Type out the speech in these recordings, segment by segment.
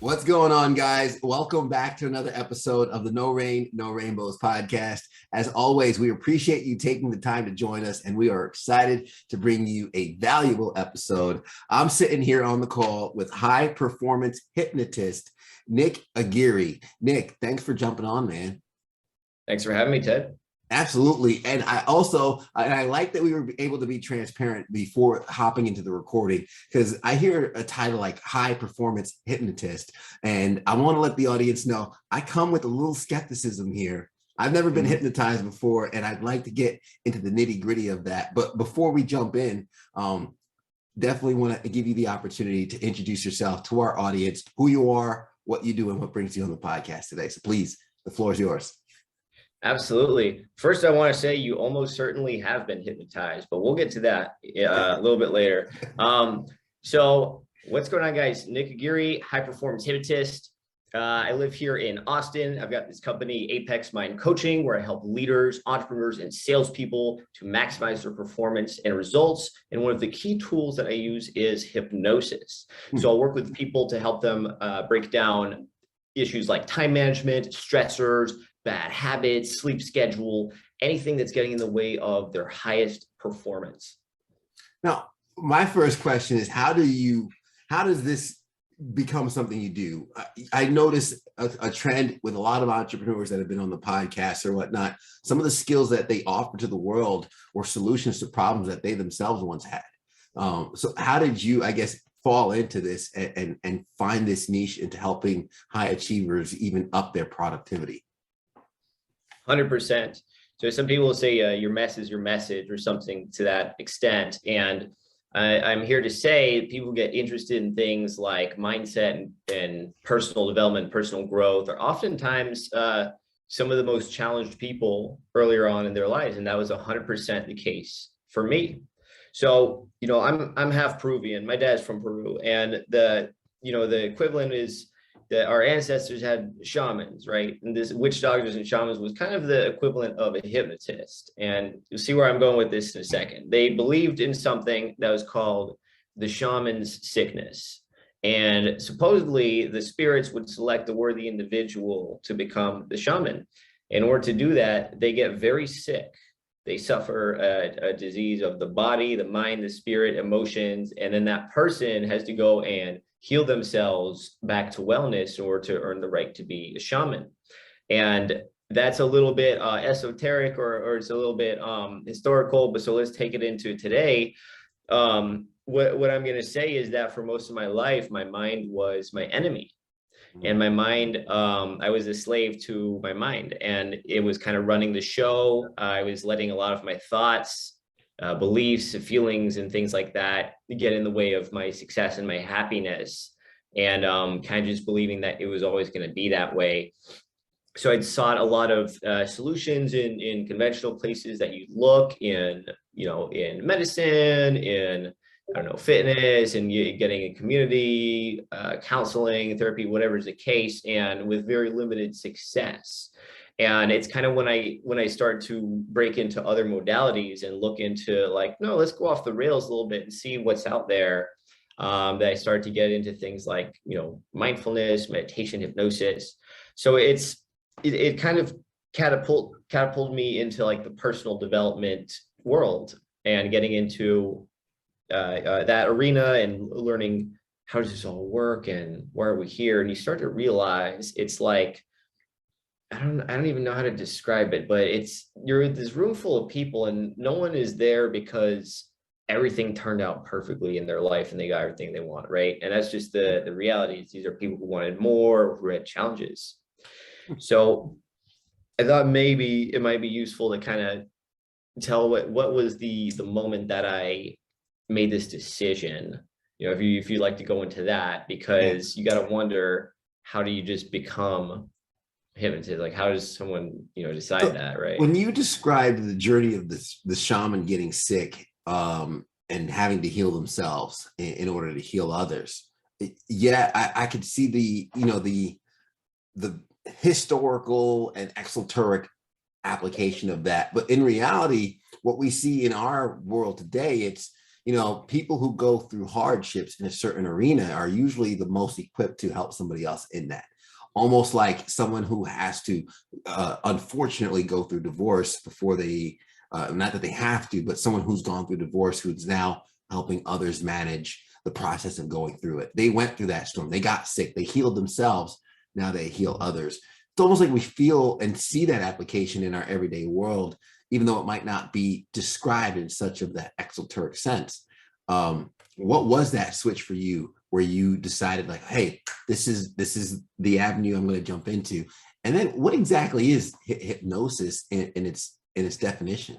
What's going on, guys? Welcome back to another episode of the No Rain, No Rainbows podcast. As always, we appreciate you taking the time to join us, and we are excited to bring you a valuable episode. I'm sitting here on the call with high performance hypnotist, Nic Aguirre. Nic, thanks for jumping on, man. Thanks for having me, Ted. Absolutely. And I like that we were able to be transparent before hopping into the recording, because I hear a title like high performance hypnotist. And I want to let the audience know I come with a little skepticism here. I've never been hypnotized before, and I'd like to get into the nitty gritty of that. But before we jump in, definitely want to give you the opportunity to introduce yourself to our audience, who you are, what you do, and what brings you on the podcast today. So please, the floor is yours. Absolutely. First, I want to say you almost certainly have been hypnotized, but we'll get to that a little bit later. So what's going on, guys? Nic Aguirre, high performance hypnotist. I live here in Austin. I've got this company, Apex Mind Coaching, where I help leaders, entrepreneurs, and salespeople to maximize their performance and results. And one of the key tools that I use is hypnosis. So I'll work with people to help them break down issues like time management, stressors, bad habits, sleep schedule, anything that's getting in the way of their highest performance. Now, my first question is, how does this become something you do? I notice a trend with a lot of entrepreneurs that have been on the podcast or whatnot. Some of the skills that they offer to the world were solutions to problems that they themselves once had. So how did you, I guess, fall into this and find this niche into helping high achievers even up their productivity? 100%. So some people will say your mess is your message or something to that extent. And I'm here to say people get interested in things like mindset and personal development, personal growth are oftentimes some of the most challenged people earlier on in their lives. And that was 100% the case for me. So, I'm half Peruvian. My dad's from Peru, and the equivalent is that our ancestors had shamans, right? And this witch doctors and shamans was kind of the equivalent of a hypnotist. And you'll see where I'm going with this in a second. They believed in something that was called the shaman's sickness. And supposedly the spirits would select a worthy individual to become the shaman. In order to do that, they get very sick. They suffer a disease of the body, the mind, the spirit, emotions, and then that person has to go and heal themselves back to wellness or to earn the right to be a shaman. And that's a little bit esoteric or it's a little bit historical, but so let's take it into today. What I'm going to say is that for most of my life, my mind was my enemy. And my mind, I was a slave to my mind, and it was kind of running the show. I was letting a lot of my thoughts, beliefs, feelings, and things like that get in the way of my success and my happiness, and kind of just believing that it was always going to be that way. So I'd sought a lot of solutions in conventional places that you look in, in medicine, in fitness, and getting a community, counseling, therapy, whatever is the case, and with very limited success. And it's kind of when I start to break into other modalities and look into no, let's go off the rails a little bit and see what's out there, that I start to get into things like, mindfulness, meditation, hypnosis. So it kind of catapulted me into the personal development world and getting into that arena and learning how does this all work and why are we here? And you start to realize it's like, I don't even know how to describe it, but you're in this room full of people and no one is there because everything turned out perfectly in their life and they got everything they want, right? And that's just the reality. These are people who wanted more, who had challenges. So I thought maybe it might be useful to kind of tell what was the moment that I made this decision, if you'd like to go into that, because you got to wonder, how do you just become hypnotist? Like, how does someone, decide that, right? When you described the journey of the shaman getting sick and having to heal themselves in order to heal others, I could see the historical and exoteric application of that. But in reality, what we see in our world today, you know, people who go through hardships in a certain arena are usually the most equipped to help somebody else in that. Almost like someone who has to unfortunately go through divorce before they, not that they have to, but someone who's gone through divorce who's now helping others manage the process of going through it. They went through that storm. They got sick. They healed themselves. Now they heal others. It's almost like we feel and see that application in our everyday world, even though it might not be described in such of that exoteric sense. What was that switch for you where you decided like, hey, this is the avenue I'm going to jump into? And then what exactly is hypnosis in its definition?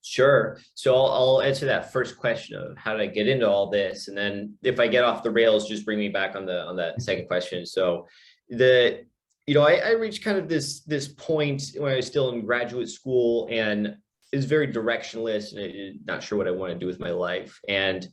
Sure. So I'll answer that first question of how did I get into all this, and then if I get off the rails, just bring me back on that second question. So I reached kind of this point when I was still in graduate school, and it was very directionless, and not sure what I want to do with my life. And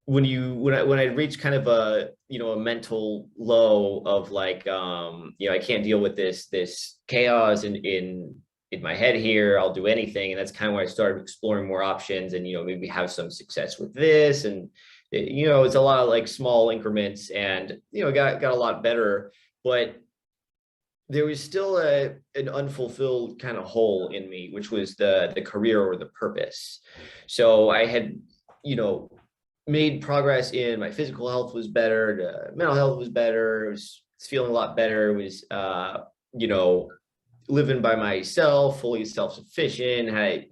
when I reached kind of a mental low of like I can't deal with this chaos in my head here, I'll do anything. And that's kind of why I started exploring more options and, maybe have some success with this. And, it's a lot of like small increments and, got a lot better, but there was still an unfulfilled kind of hole in me, which was the career or the purpose. So I had, made progress in my physical health was better. The mental health was better. I was feeling a lot better. It was, living by myself, fully self-sufficient, had,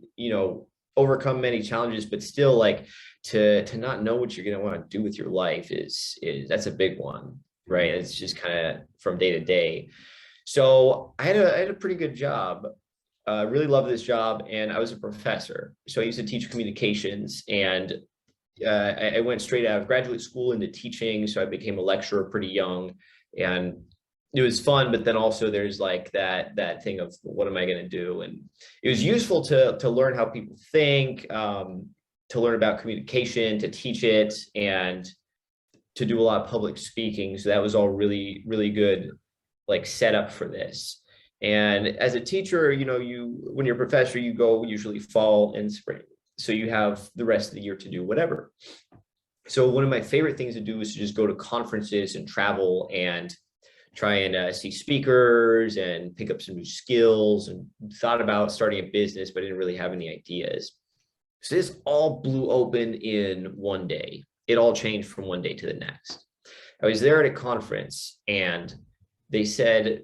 overcome many challenges, but still like to not know what you're going to want to do with your life is that's a big one, right? It's just kind of from day to day. So I had a pretty good job. Really loved this job. And I was a professor. So I used to teach communications, and I went straight out of graduate school into teaching. So I became a lecturer pretty young, and it was fun, but then also there's like that thing of what am I going to do? And it was useful to learn how people think, to learn about communication, to teach it, and to do a lot of public speaking. So that was all really, really good, like setup for this. And as a teacher, when you're a professor, you go usually fall and spring. So you have the rest of the year to do whatever. So one of my favorite things to do is to just go to conferences and travel and try and see speakers and pick up some new skills, and thought about starting a business, but didn't really have any ideas. So this all blew open in one day. It all changed from one day to the next. I was there at a conference, and they said,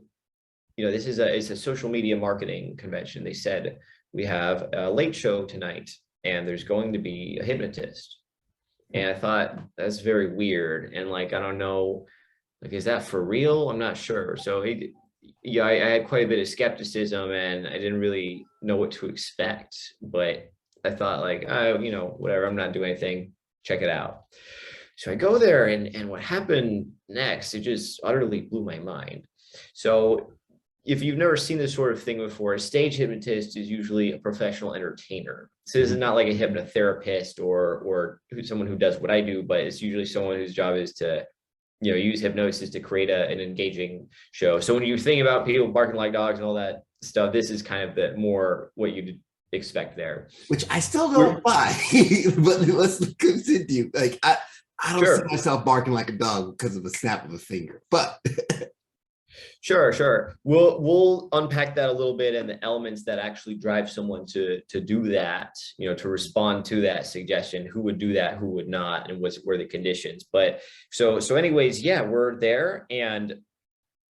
it's a social media marketing convention. They said, we have a late show tonight, and there's going to be a hypnotist. And I thought, that's very weird. And like, I don't know, like, is that for real? I'm not sure. So I had quite a bit of skepticism, and I didn't really know what to expect, but I thought like, whatever, I'm not doing anything, check it out. So I go there, and what happened next, it just utterly blew my mind. So if you've never seen this sort of thing before, a stage hypnotist is usually a professional entertainer. So this is not like a hypnotherapist or someone who does what I do, but it's usually someone whose job is to use hypnosis to create an engaging show. So when you think about people barking like dogs and all that stuff, this is kind of the more what you'd expect there. Which I still don't buy, but let's continue. Like I don't see myself barking like a dog because of a snap of a finger, but Sure. We'll unpack that a little bit, and the elements that actually drive someone to do that, to respond to that suggestion, who would do that, who would not, and what were the conditions. But so anyways, yeah, we're there. And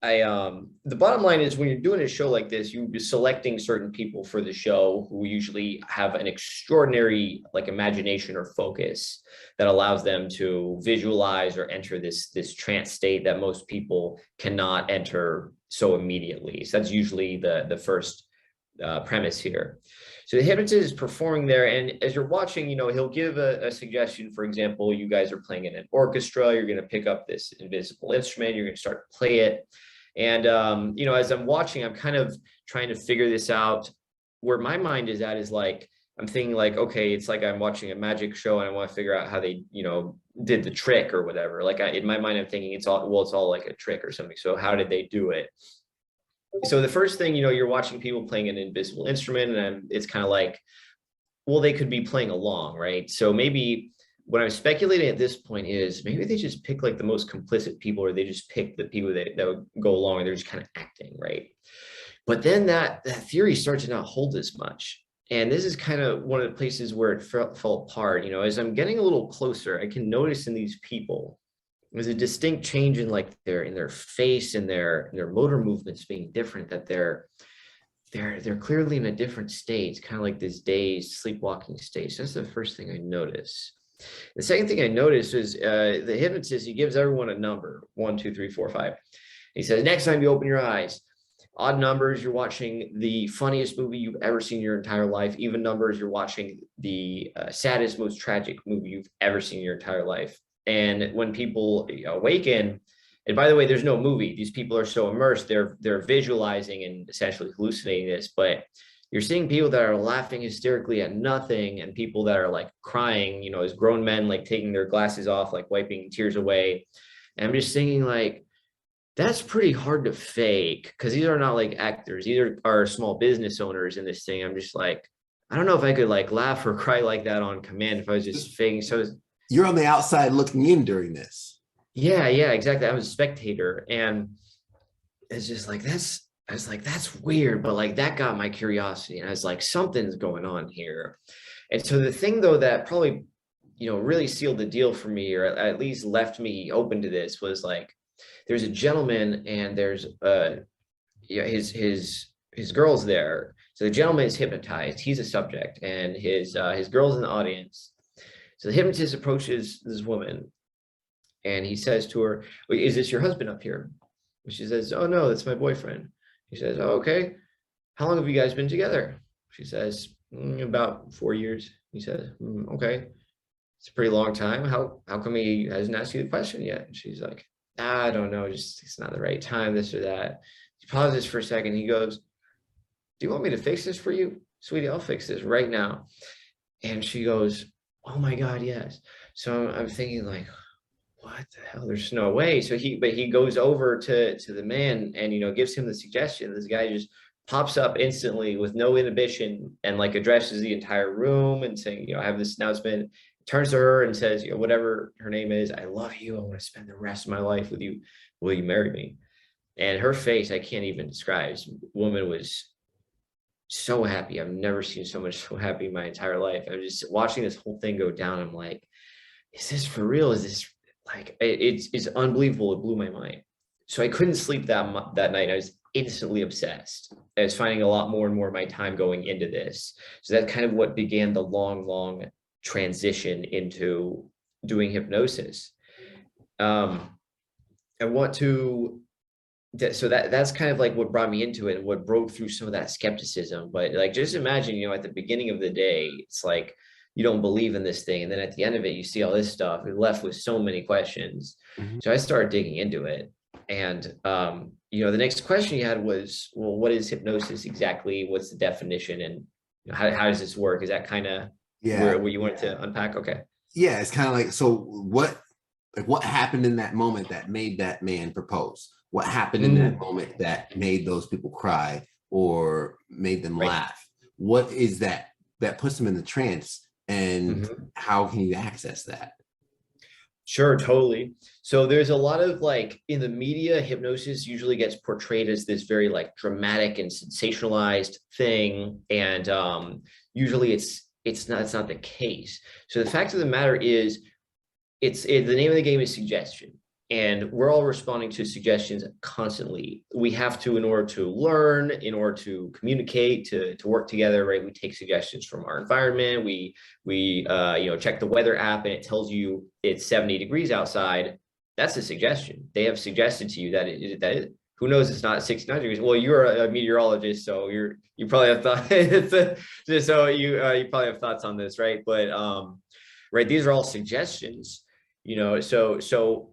the bottom line is, when you're doing a show like this, you'll be selecting certain people for the show who usually have an extraordinary like imagination or focus that allows them to visualize or enter this trance state that most people cannot enter so immediately. So that's usually the first premise here. So the hypnotist is performing there, and as you're watching, he'll give a suggestion. For example, you guys are playing in an orchestra, you're going to pick up this invisible instrument, you're going to start to play it. And, as I'm watching, I'm kind of trying to figure this out. Where my mind is at is like, I'm thinking like, okay, it's like I'm watching a magic show, and I want to figure out how they, did the trick or whatever. Like in my mind, I'm thinking it's all like a trick or something. So how did they do it? So the first thing, you're watching people playing an invisible instrument, and it's kind of like, well, they could be playing along, right? So maybe what I'm speculating at this point is maybe they just pick like the most complicit people, or they just pick the people that would go along, and they're just kind of acting, right? But then that theory starts to not hold as much. And this is kind of one of the places where it fell apart. You know, as I'm getting a little closer, I can notice in these people, there's a distinct change in like their face and their motor movements being different, that they're clearly in a different state, kind of like this dazed, sleepwalking state. So that's the first thing I notice. The second thing I noticed is the hypnotist, he gives everyone a number, 1, 2, 3, 4, 5. He says, next time you open your eyes, odd numbers, you're watching the funniest movie you've ever seen in your entire life. Even numbers, you're watching the saddest, most tragic movie you've ever seen in your entire life. And when people awaken, and by the way, there's no movie. These people are so immersed, they're visualizing and essentially hallucinating this. But you're seeing people that are laughing hysterically at nothing, and people that are like crying, you know, as grown men, like taking their glasses off, like wiping tears away. And I'm just thinking, like, that's pretty hard to fake, because these are not like actors. These are small business owners in this thing. I'm just like, I don't know if I could like laugh or cry like that on command if I was just faking. So You're on the outside looking in during this. yeah, exactly. I was a spectator, and it's just like, I was like, that's weird, but like that got my curiosity, and I was like, something's going on here. And so the thing though that probably, you know, really sealed the deal for me, or at least left me open to this, was like, there's a gentleman, and there's yeah, his girl's there. So the gentleman is hypnotized, he's a subject, and his girl's in the audience. So the hypnotist approaches this woman, and he says to her, is this your husband up here? And she says, oh no, that's my boyfriend. He says, oh, okay. How long have you guys been together? She says, about 4 years. He says, okay. It's a pretty long time. How come he hasn't asked you the question yet? And she's like, I don't know, just it's not the right time, this or that. He pauses for a second. He goes, do you want me to fix this for you? Sweetie, I'll fix this right now. And she goes, oh my God, yes. So I'm thinking like, what the hell? There's no way. So he goes over to the man and, you know, gives him the suggestion. This guy just pops up instantly with no inhibition, and like addresses the entire room and saying, you know, I have this announcement, turns to her and says, you know, whatever her name is, I love you. I want to spend the rest of my life with you. Will you marry me? And her face, I can't even describe. This woman was so happy. I've never seen so much so happy in my entire life. I was just watching this whole thing go down. I'm like, is this for real? Is this like, it's unbelievable. It blew my mind. So I couldn't sleep that night. I was instantly obsessed. I was finding a lot more and more of my time going into this. So that's kind of what began the long transition into doing hypnosis. I want to, so that's kind of like what brought me into it and what broke through some of that skepticism. But like, just imagine, you know, at the beginning of the day, it's like, you don't believe in this thing. And then at the end of it, you see all this stuff. You're left with so many questions. Mm-hmm. So I started digging into it. And, you know, the next question you had was, well, what is hypnosis exactly? What's the definition? And you know, how does this work? Is that kind of where you wanted to unpack? Okay. Yeah, it's kind of like, so what happened in that moment that made that man propose? What happened in that moment that made those people cry or made them laugh? What is that puts them in the trance? And how can you access that? Sure, totally. So there's a lot of like, in the media, hypnosis usually gets portrayed as this very like dramatic and sensationalized thing. And usually it's not the case. So the fact of the matter is, the name of the game is suggestion. And we're all responding to suggestions constantly. We have to, in order to learn, in order to communicate, to work together, right? We take suggestions from our environment. We you know, check the weather app and it tells you it's 70 degrees outside. That's a suggestion. They have suggested to you that who knows, it's not 69 degrees. Well, you're a meteorologist, so you probably have thought so you probably have thoughts on this, right? But right, these are all suggestions, you know, so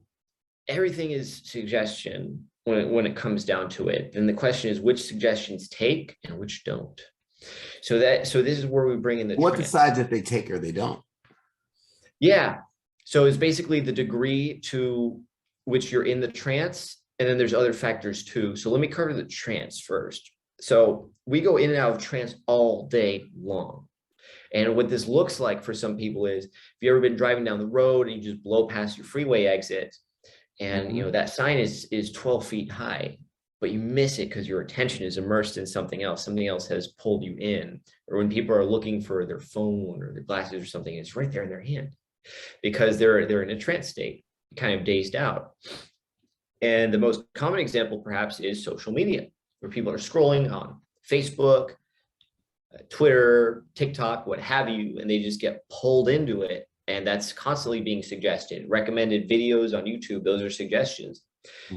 everything is suggestion when it comes down to it. And the question is, which suggestions take and which don't. So this is where we bring in the what decides if they take or they don't. Yeah. So it's basically the degree to which you're in the trance. And then there's other factors too. So let me cover the trance first. So we go in and out of trance all day long. And what this looks like for some people is, if you've ever been driving down the road and you just blow past your freeway exit, and you know that sign is 12 feet high, but you miss it because your attention is immersed in something else. Something else has pulled you in. Or when people are looking for their phone or their glasses or something, it's right there in their hand because they're in a trance state, kind of dazed out. And the most common example perhaps is social media, where people are scrolling on Facebook, Twitter, TikTok, what have you, and they just get pulled into it. And that's constantly being suggested. Recommended videos on YouTube, those are suggestions.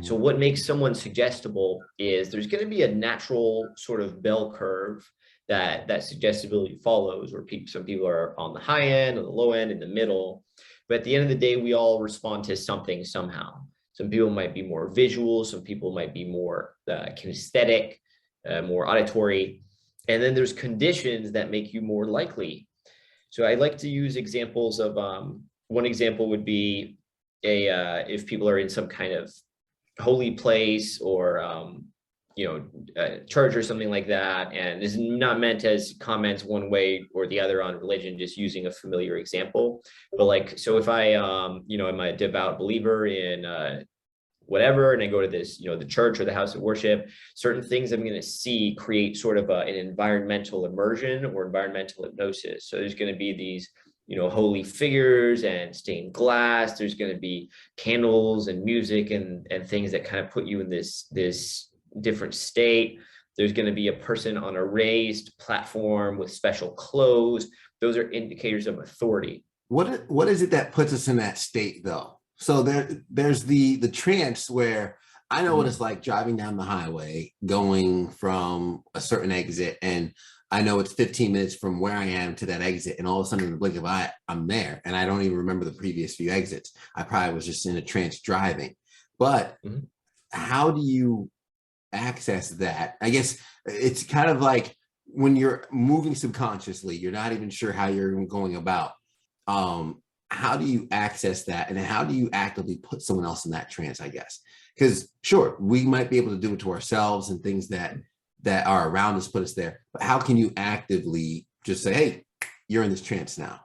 So what makes someone suggestible is there's going to be a natural sort of bell curve that suggestibility follows, where some people are on the high end, on the low end, in the middle. But at the end of the day, we all respond to something somehow. Some people might be more visual, some people might be more kinesthetic, more auditory. And then there's conditions that make you more likely. So I like to use examples of, one example would be if people are in some kind of holy place or, church or something like that. And this is not meant as comments one way or the other on religion, just using a familiar example. But like, so if I, am a devout believer in whatever, and I go to this, the church or the house of worship, certain things I'm going to see create sort of an environmental immersion or environmental hypnosis. So there's going to be these, holy figures and stained glass. There's going to be candles and music and things that kind of put you in this different state. There's going to be a person on a raised platform with special clothes. Those are indicators of authority. What is it that puts us in that state though? So there's the trance where I know what it's like driving down the highway, going from a certain exit, and I know it's 15 minutes from where I am to that exit, and all of a sudden in the blink of an eye, I'm there, and I don't even remember the previous few exits. I probably was just in a trance driving. But how do you access that? I guess it's kind of like when you're moving subconsciously, you're not even sure how you're going about. How do you access that, and how do you actively put someone else in that trance, I guess? Because sure, we might be able to do it to ourselves and things that are around us put us there, but how can you actively just say, hey, you're in this trance now?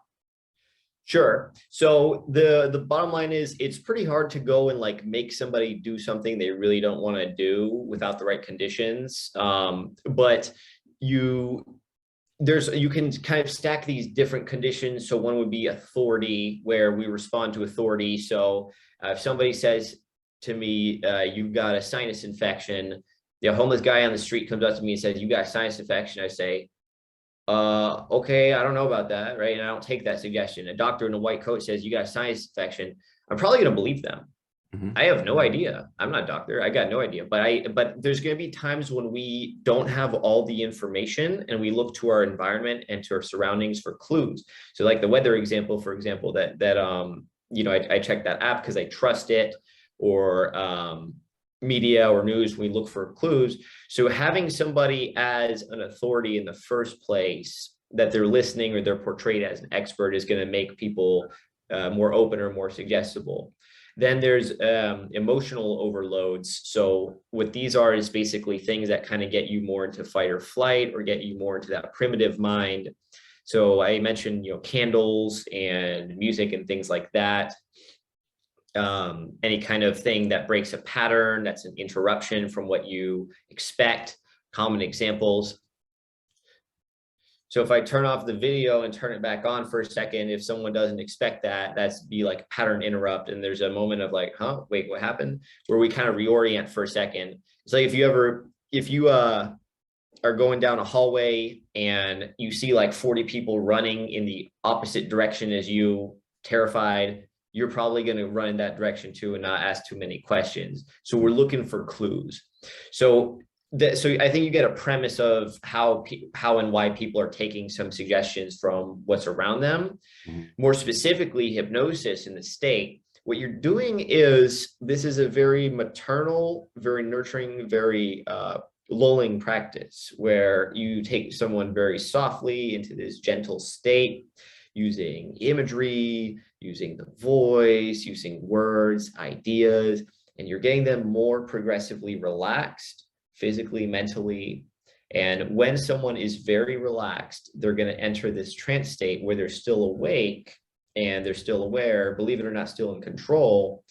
Sure. So the bottom line is, it's pretty hard to go and like make somebody do something they really don't want to do without the right conditions. But you can kind of stack these different conditions. So one would be authority, where we respond to authority. So if somebody says to me, you've got a sinus infection, the homeless guy on the street comes up to me and says, you got a sinus infection. I say, okay, I don't know about that, right? And I don't take that suggestion. A doctor in a white coat says, you got a sinus infection. I'm probably going to believe them. I have no idea. I'm not a doctor. I got no idea. But there's going to be times when we don't have all the information, and we look to our environment and to our surroundings for clues. So like the weather example, for example, I check that app because I trust it, or media or news, we look for clues. So having somebody as an authority in the first place, that they're listening or they're portrayed as an expert, is going to make people more open or more suggestible. Then there's emotional overloads. So what these are is basically things that kind of get you more into fight or flight, or get you more into that primitive mind. So I mentioned, candles and music and things like that. Any kind of thing that breaks a pattern, that's an interruption from what you expect. Common examples. So if I turn off the video and turn it back on for a second, if someone doesn't expect that, that's be like a pattern interrupt. And there's a moment of like, huh, wait, what happened? Where we kind of reorient for a second. It's like if you are going down a hallway and you see like 40 people running in the opposite direction as you, terrified, you're probably going to run in that direction too and not ask too many questions. So we're looking for clues. So I think you get a premise of how and why people are taking some suggestions from what's around them. More specifically, hypnosis in the state, what you're doing is, this is a very maternal, very nurturing, very lulling practice, where you take someone very softly into this gentle state, using imagery, using the voice, using words, ideas, and you're getting them more progressively relaxed, physically, mentally, And when someone is very relaxed, they're going to enter this trance state where they're still awake and they're still aware, believe it or not, still in control,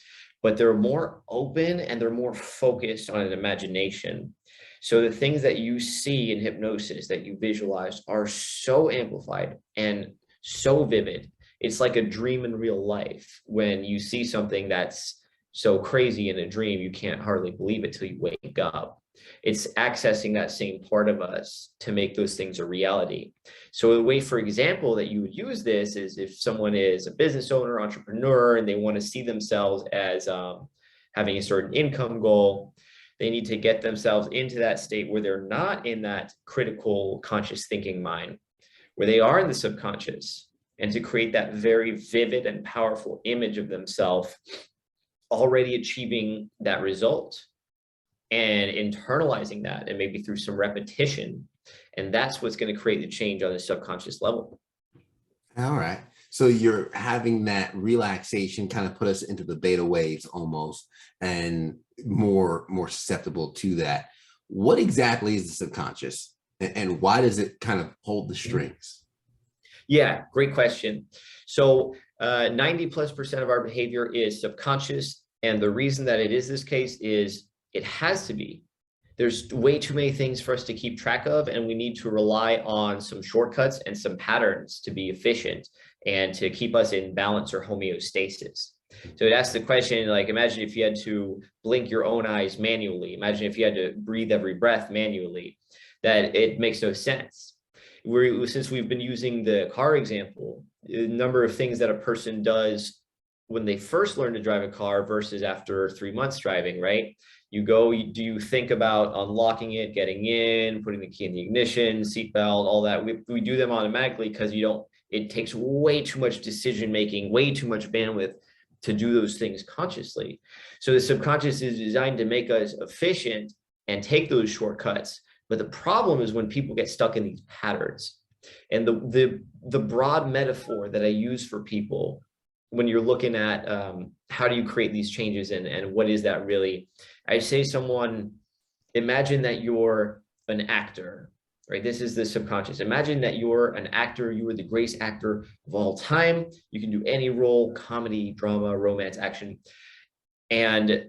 but they're more open and they're more focused on an imagination. So the things that you see in hypnosis that you visualize are so amplified and so vivid. It's like a dream in real life. When you see something that's so crazy in a dream, you can't hardly believe it till you wake up. It's accessing that same part of us to make those things a reality. So the way, for example, that you would use this is if someone is a business owner, entrepreneur, and they want to see themselves as having a certain income goal, they need to get themselves into that state where they're not in that critical conscious thinking mind, where they are in the subconscious, and to create that very vivid and powerful image of themselves already achieving that result and internalizing that, and maybe through some repetition. And that's what's going to create the change on the subconscious level. All right. So you're having that relaxation kind of put us into the beta waves almost, and more susceptible to that. What exactly is the subconscious, and why does it kind of hold the strings? Yeah, great question. So 90+% of our behavior is subconscious. And the reason that it is this case is it has to be. There's way too many things for us to keep track of, and we need to rely on some shortcuts and some patterns to be efficient and to keep us in balance or homeostasis. So it asks the question, like, imagine if you had to blink your own eyes manually. Imagine if you had to breathe every breath manually. That it makes no sense. Since we've been using the car example, a number of things that a person does when they first learn to drive a car versus after 3 months driving, right? You go, do you think about unlocking it, getting in, putting the key in the ignition, seatbelt, all that? We do them automatically because it takes way too much decision-making, way too much bandwidth to do those things consciously. So the subconscious is designed to make us efficient and take those shortcuts. But the problem is when people get stuck in these patterns. And the broad metaphor that I use for people when you're looking at how do you create these changes and what is that really, I say imagine that you're an actor, right? This is the subconscious. Imagine that you're an actor, you are the greatest actor of all time. You can do any role, comedy, drama, romance, action. And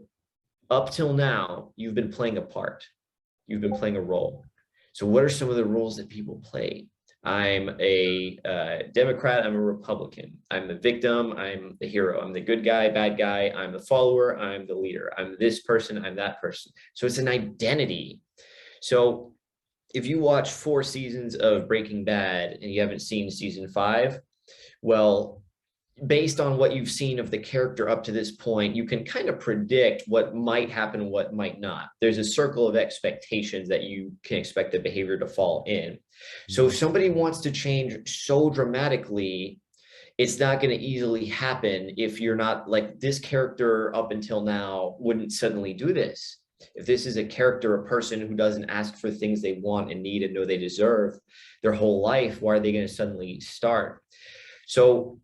up till now, you've been playing a part. You've been playing a role. So what are some of the roles that people play? I'm a Democrat, I'm a Republican. I'm the victim, I'm the hero. I'm the good guy, bad guy. I'm the follower, I'm the leader. I'm this person, I'm that person. So it's an identity. So if you watch 4 seasons of Breaking Bad and you haven't seen season 5, well, based on what you've seen of the character up to this point, you can kind of predict what might happen, what might not. There's a circle of expectations that you can expect the behavior to fall in. So if somebody wants to change so dramatically, it's not going to easily happen if you're not like this character up until now wouldn't suddenly do this. If this is a character, a person who doesn't ask for things they want and need and know they deserve their whole life, why are they going to suddenly start? So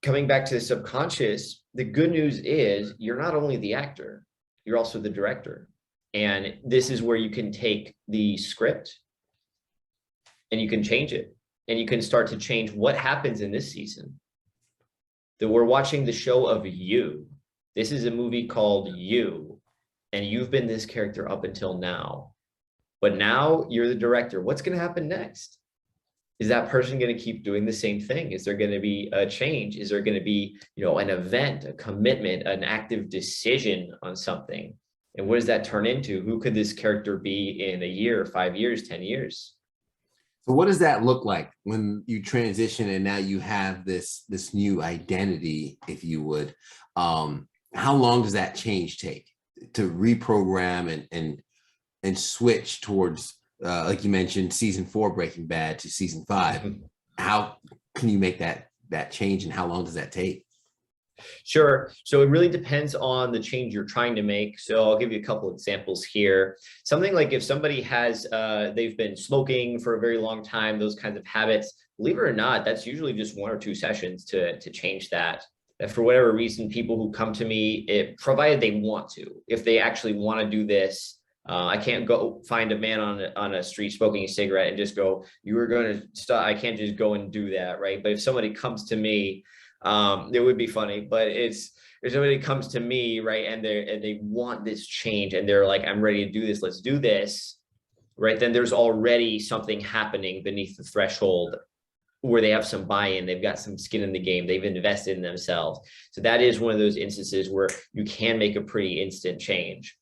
coming back to the subconscious, the good news is you're not only the actor, you're also the director. And this is where you can take the script and you can change it. And you can start to change what happens in this season. That we're watching the show of You. This is a movie called You. And you've been this character up until now. But now you're the director. What's going to happen next? Is that person going to keep doing the same thing? Is there going to be a change? Is there going to be, an event, a commitment, an active decision on something? And what does that turn into? Who could this character be in a year, 5 years, 10 years? So what does that look like when you transition and now you have this new identity, if you would? How long does that change take to reprogram and switch towards like you mentioned, season 4 Breaking Bad to season 5? How can you make that change, and how long does that take? Sure. So it really depends on the change you're trying to make. So I'll give you a couple examples here. Something like if somebody has, they've been smoking for a very long time, those kinds of habits, believe it or not, that's usually just 1 or 2 sessions to change that. That for whatever reason, people who come to me, provided they want to, if they actually want to do this, I can't go find a man on a street smoking a cigarette and just go, you were going to stop. I can't just go and do that, right? But if somebody comes to me, it would be funny, but if somebody comes to me, right, and they want this change and they're like, I'm ready to do this, let's do this, right? Then there's already something happening beneath the threshold where they have some buy-in, they've got some skin in the game, they've invested in themselves. So that is one of those instances where you can make a pretty instant change.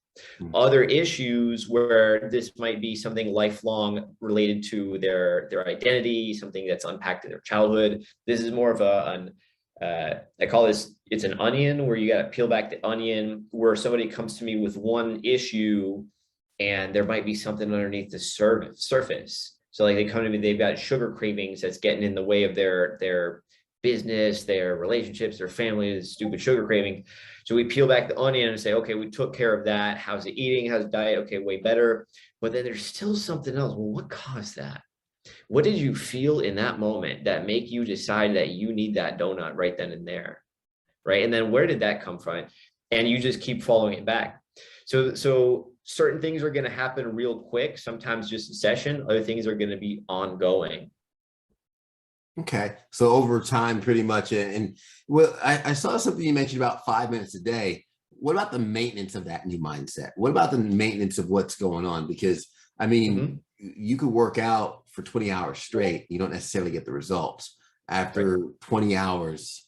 Other issues where this might be something lifelong related to their identity, something that's unpacked in their childhood. This is more of I call this, it's an onion, where you got to peel back the onion, where somebody comes to me with one issue and there might be something underneath the surface. So like they come to me, they've got sugar cravings that's getting in the way of their business, their relationships, their family, the stupid sugar craving. So we peel back the onion and say, okay, we took care of that. How's it eating? How's the diet? Okay, way better. But then there's still something else. Well, what caused that? What did you feel in that moment that make you decide that you need that donut right then and there? Right. And then where did that come from? And you just keep following it back. So certain things are going to happen real quick, sometimes just a session, other things are going to be ongoing. Okay. So over time, pretty much. And well, I saw something you mentioned about 5 minutes a day. What about the maintenance of that new mindset? What about the maintenance of what's going on? Because I mean, you could work out for 20 hours straight. You don't necessarily get the results. After 20 hours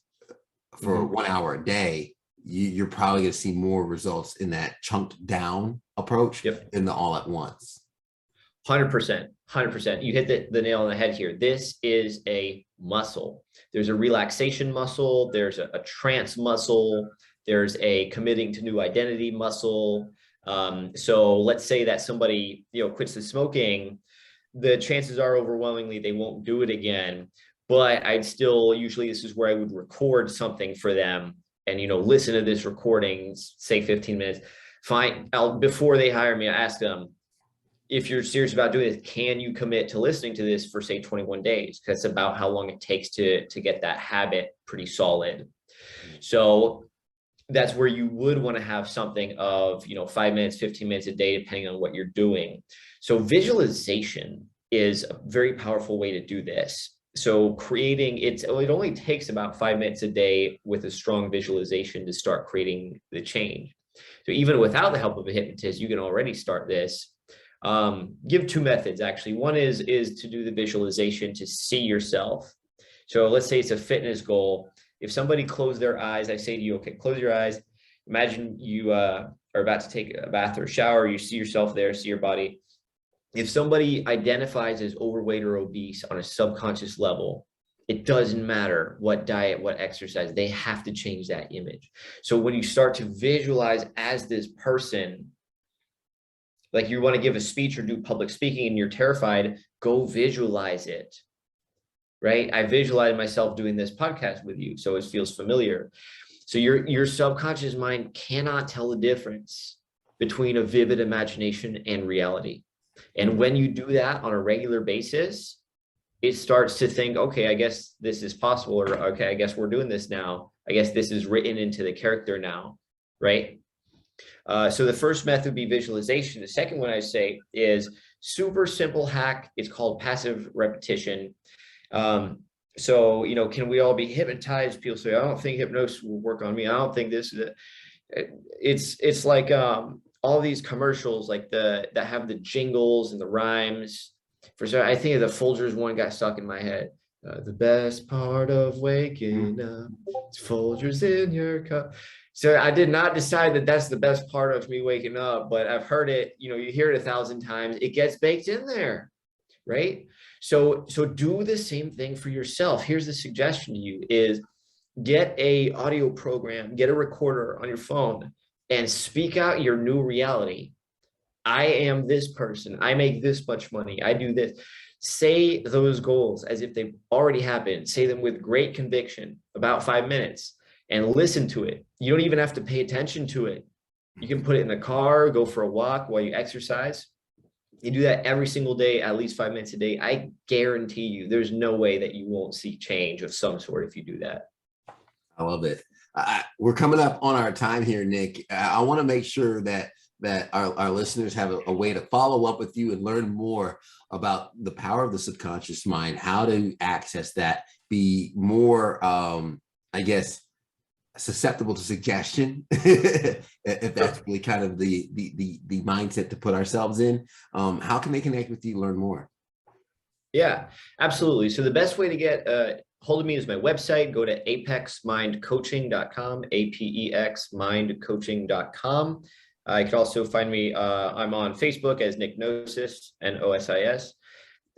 for 1 hour a day, you're probably going to see more results in that chunked down approach than the all at once. 100%. You hit the nail on the head here. This is a muscle. There's a relaxation muscle. There's a trance muscle. There's a committing to new identity muscle. So let's say that somebody, quits the smoking, the chances are overwhelmingly they won't do it again. But I'd still, usually this is where I would record something for them and, listen to this recording, say 15 minutes. Fine. Before they hire me, I ask them, if you're serious about doing this, can you commit to listening to this for say 21 days? Because that's about how long it takes to get that habit pretty solid. So that's where you would want to have something of, 5 minutes, 15 minutes a day, depending on what you're doing. So visualization is a very powerful way to do this. So creating it only takes about 5 minutes a day with a strong visualization to start creating the change. So even without the help of a hypnotist, you can already start this. Give two methods, actually. One is to do the visualization to see yourself. So let's say it's a fitness goal. If somebody closed their eyes, I say to you, okay, close your eyes. Imagine you are about to take a bath or a shower. You see yourself there, see your body. If somebody identifies as overweight or obese on a subconscious level, it doesn't matter what diet, what exercise, they have to change that image. So when you start to visualize as this person, like you want to give a speech or do public speaking and you're terrified, go visualize it, right? I visualize myself doing this podcast with you, so it feels familiar. So your subconscious mind cannot tell the difference between a vivid imagination and reality. And when you do that on a regular basis, it starts to think, okay, I guess this is possible, or okay, I guess we're doing this now. I guess this is written into the character now, right? So the first method would be visualization. The second one I say is super simple hack. It's called passive repetition. So, can we all be hypnotized? People say, I don't think hypnosis will work on me. I don't think this is it. It's like all these commercials like that have the jingles and the rhymes. I think the Folgers one got stuck in my head. The best part of waking up is Folgers in your cup. So I did not decide that that's the best part of me waking up, but I've heard it, you hear it 1,000 times. It gets baked in there, right? So do the same thing for yourself. Here's the suggestion to you is get a audio program, get a recorder on your phone and speak out your new reality. I am this person. I make this much money. I do this. Say those goals as if they've already happened. Say them with great conviction, about 5 minutes, and listen to it. You don't even have to pay attention to it. You can put it in the car, go for a walk while you exercise. You do that every single day, at least 5 minutes a day. I guarantee you there's no way that you won't see change of some sort if you do that. I love it. We're coming up on our time here, Nic. I want to make sure that that our listeners have a way to follow up with you and learn more about the power of the subconscious mind, how to access that, be more, I guess, susceptible to suggestion, if that's really kind of the mindset to put ourselves in, how can they connect with you, learn more? Yeah, absolutely. So the best way to get hold of me is my website. Go to apexmindcoaching.com, apexmindcoaching.com. You can also find me, I'm on Facebook as Nicnosis, Nosis.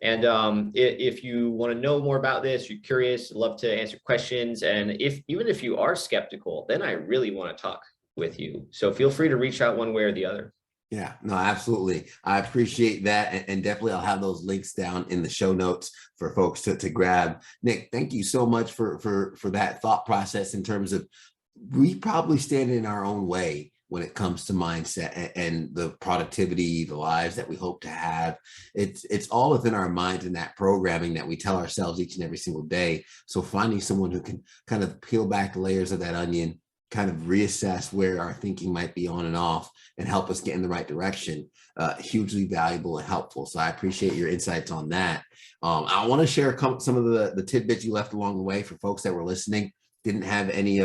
And if you want to know more about this, you're curious, love to answer questions. And even if you are skeptical, then I really want to talk with you. So feel free to reach out one way or the other. Yeah, no, absolutely. I appreciate that. And definitely I'll have those links down in the show notes for folks to grab. Nic, thank you so much for that thought process in terms of we probably stand in our own way when it comes to mindset and the productivity, the lives that we hope to have. It's all within our minds and that programming that we tell ourselves each and every single day. So finding someone who can kind of peel back the layers of that onion, kind of reassess where our thinking might be on and off and help us get in the right direction, hugely valuable and helpful. So I appreciate your insights on that. I want to share some of the tidbits you left along the way for folks that were listening, didn't have any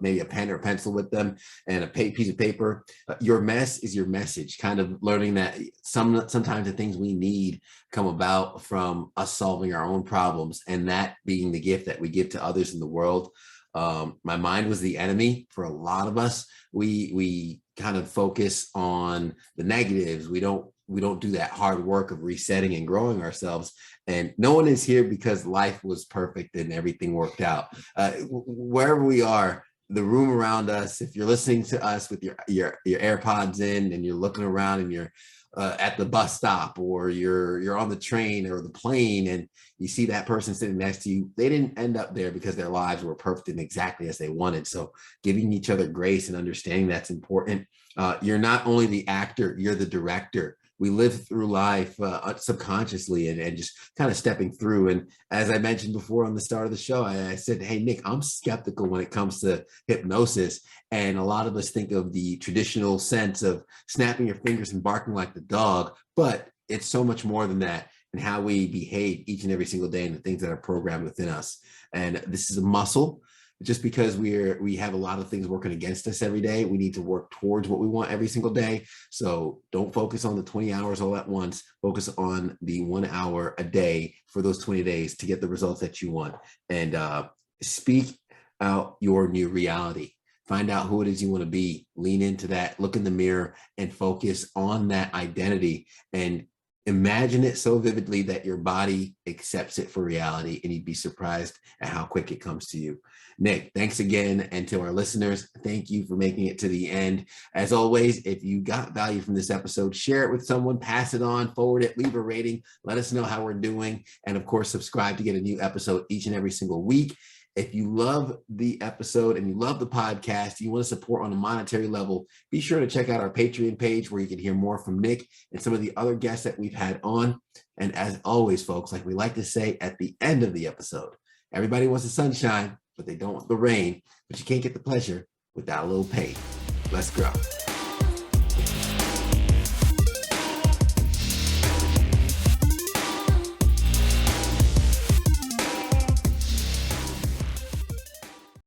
maybe a pen or pencil with them and a piece of paper. Your mess is your message, kind of learning that sometimes the things we need come about from us solving our own problems, and that being the gift that we give to others in the world. My mind was the enemy for a lot of us. We kind of focus on the negatives. We don't do that hard work of resetting and growing ourselves. And no one is here because life was perfect and everything worked out. Wherever we are, the room around us, if you're listening to us with your AirPods in and you're looking around and you're at the bus stop, or you're on the train or the plane and you see that person sitting next to you, they didn't end up there because their lives were perfect and exactly as they wanted. So giving each other grace and understanding, that's important. You're not only the actor, you're the director. We live through life subconsciously and just kind of stepping through. And as I mentioned before on the start of the show, I said, hey, Nic, I'm skeptical when it comes to hypnosis. And a lot of us think of the traditional sense of snapping your fingers and barking like the dog, but it's so much more than that, and how we behave each and every single day and the things that are programmed within us. And this is a muscle. Just because we have a lot of things working against us every day, we need to work towards what we want every single day. So don't focus on the 20 hours all at once. Focus on the 1 hour a day for those 20 days to get the results that you want. And speak out your new reality. Find out who it is you want to be. Lean into that. Look in the mirror and focus on that identity and imagine it so vividly that your body accepts it for reality, and you'd be surprised at how quick it comes to you. Nic, thanks again. And to our listeners, thank you for making it to the end. As always, if you got value from this episode, share it with someone, pass it on, forward it, leave a rating, let us know how we're doing. And of course, subscribe to get a new episode each and every single week. If you love the episode and you love the podcast, you want to support on a monetary level, be sure to check out our Patreon page where you can hear more from Nic and some of the other guests that we've had on. And as always, folks, like we like to say at the end of the episode, everybody wants the sunshine, but they don't want the rain, but you can't get the pleasure without a little pain. Let's grow.